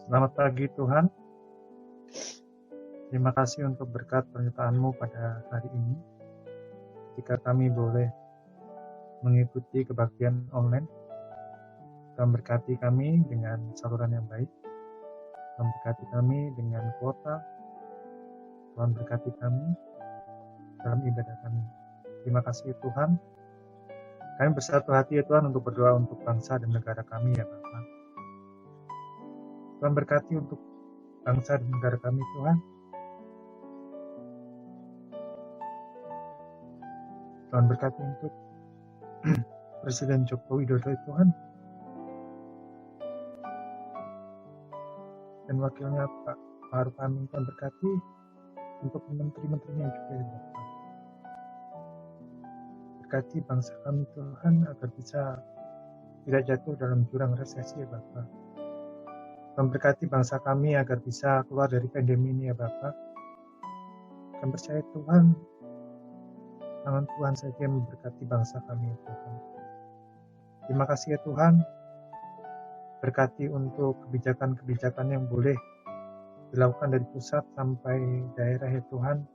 Selamat pagi Tuhan. Terima kasih untuk berkat penyertaan-Mu pada hari ini. Jika kami boleh mengikuti kebaktian online, Tuhan berkati kami dengan saluran yang baik. Tuhan berkati kami dengan kuota, Tuhan berkati kami dalam ibadah kami. Terima kasih Tuhan. Kami bersatu hati ya Tuhan untuk berdoa untuk bangsa dan negara kami ya Bapa. Tuhan berkati untuk bangsa dan negara kami Tuhan. Tuhan berkati untuk Presiden Joko Widodo Tuhan. Dan wakilnya Pak Ma'ruf Amin, Tuhan berkati untuk menteri-menterinya juga ya Bapa. Berkati bangsa kami Tuhan agar bisa tidak jatuh dalam jurang resesi ya Bapa. Tuhan berkati bangsa kami agar bisa keluar dari pandemi ini ya Bapa. Kami percaya Tuhan, tangan Tuhan saja yang memberkati bangsa kami ya Tuhan. Terima kasih ya Tuhan. Berkati untuk kebijakan-kebijakan yang boleh dilakukan dari pusat sampai daerah ya Tuhan.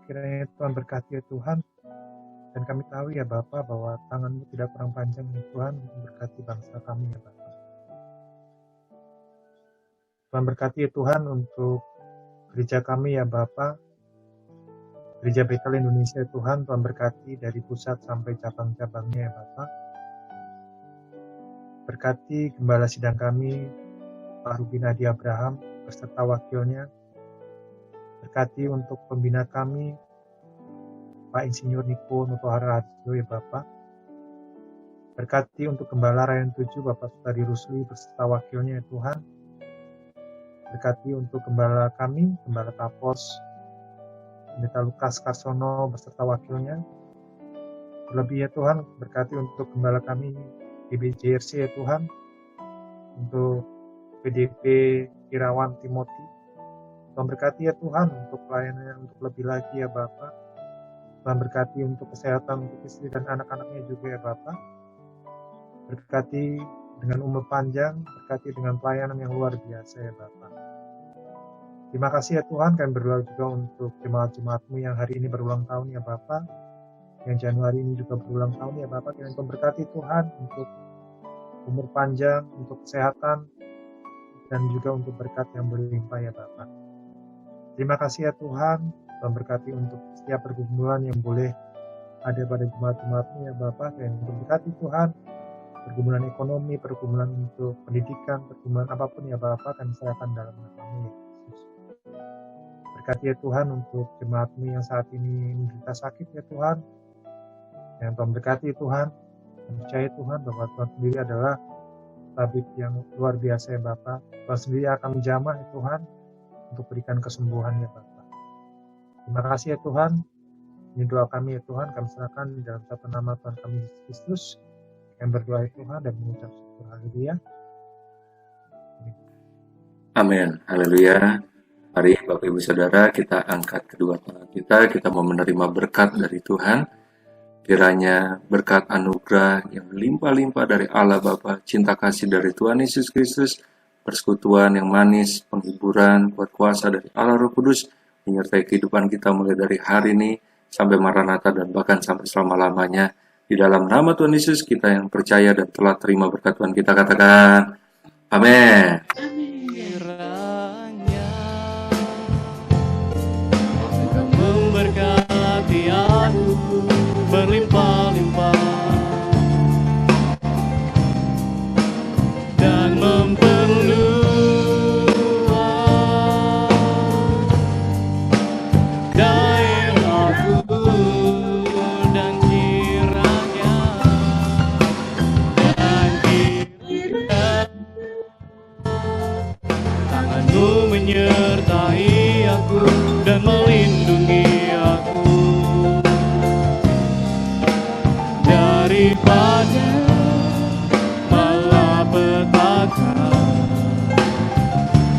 Kiranya Tuhan berkati ya Tuhan. Dan kami tahu ya Bapa bahwa tangan-Mu tidak kurang panjang ya Tuhan untuk memberkati bangsa kami ya Bapa. Tuhan berkati ya Tuhan untuk gereja kami ya Bapa. Gereja Betel Indonesia ya Tuhan, Tuhan berkati dari pusat sampai cabang-cabangnya ya Bapa. Berkati gembala sidang kami, Pak Rubin Adi Abraham, beserta wakilnya. Berkati untuk pembina kami, Pak Insinyur Niko Nutohara Harjo ya Bapak. Berkati untuk Gembala Rayon 7, Bapak Sutadi Rusli, beserta wakilnya ya Tuhan. Berkati untuk Gembala kami, Gembala Tapos, Pendeta Lukas Karsono, beserta wakilnya. Terlebih ya Tuhan, berkati untuk Gembala kami, GBJRC ya Tuhan, untuk PDP Irawan Timothy. Tuhan berkati ya Tuhan untuk pelayanan untuk lebih lagi ya Bapak. Tuhan berkati untuk kesehatan untuk istri dan anak-anaknya juga ya Bapak. Berkati dengan umur panjang, berkati dengan pelayanan yang luar biasa ya Bapak. Terima kasih ya Tuhan, kami berdoa juga untuk jemaat-jemaat-Mu yang hari ini berulang tahun ya Bapak. Yang Januari ini juga berulang tahun ya Bapak. Kiranya Tuhan berkati Tuhan untuk umur panjang, untuk kesehatan, dan juga untuk berkat yang berlimpah ya Bapak. Terima kasih ya Tuhan, Tuhan berkati untuk setiap pergumulan yang boleh ada pada jemaat-jemaat-Mu ya Bapak. Dan untuk berkati Tuhan, pergumulan ekonomi, pergumulan untuk pendidikan, pergumulan apapun ya Bapak, kami serahkan dalam nama-Mu ya Yesus. Berkati ya Tuhan untuk jemaat-Mu yang saat ini menderita sakit ya Tuhan. Yang Tuhan berkati Tuhan, percaya Tuhan bahwa Tuhan sendiri adalah tabib yang luar biasa ya Bapak. Tuhan sendiri akan menjamah ya Tuhan untuk berikan kesembuhan ya Bapak. Terima kasih ya Tuhan. Ini doa kami ya Tuhan, kami serahkan di dalam satu nama Tuhan kami Yesus Kristus. Yang berdoa ya Tuhan dan mengucap syukur. Haleluya. Amin. Haleluya. Mari Bapak Ibu Saudara, kita angkat kedua tangan kita mau menerima berkat dari Tuhan. Kiranya berkat anugerah yang berlimpah-limpah dari Allah Bapa, cinta kasih dari Tuhan Yesus Kristus, persekutuan yang manis, penghiburan, kuat kuasa dari Allah Roh Kudus, menyertai kehidupan kita mulai dari hari ini sampai Maranatha dan bahkan sampai selama-lamanya. Di dalam nama Tuhan Yesus, kita yang percaya dan telah terima berkat Tuhan, kita katakan, amin. Kiranya Engkau memberkati aku berlimpah-limpah dan memperluas daerahku dan kiranya tangan-Mu menyertai aku dan melindungi aku daripada malapetaka,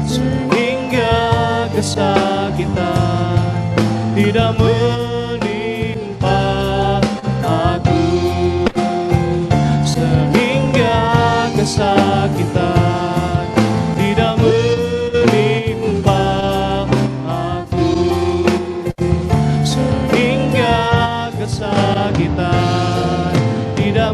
sehingga kesakitan tidak menimpa aku, sehingga kesakitan tidak menimpa aku, sehingga kesakitan tidak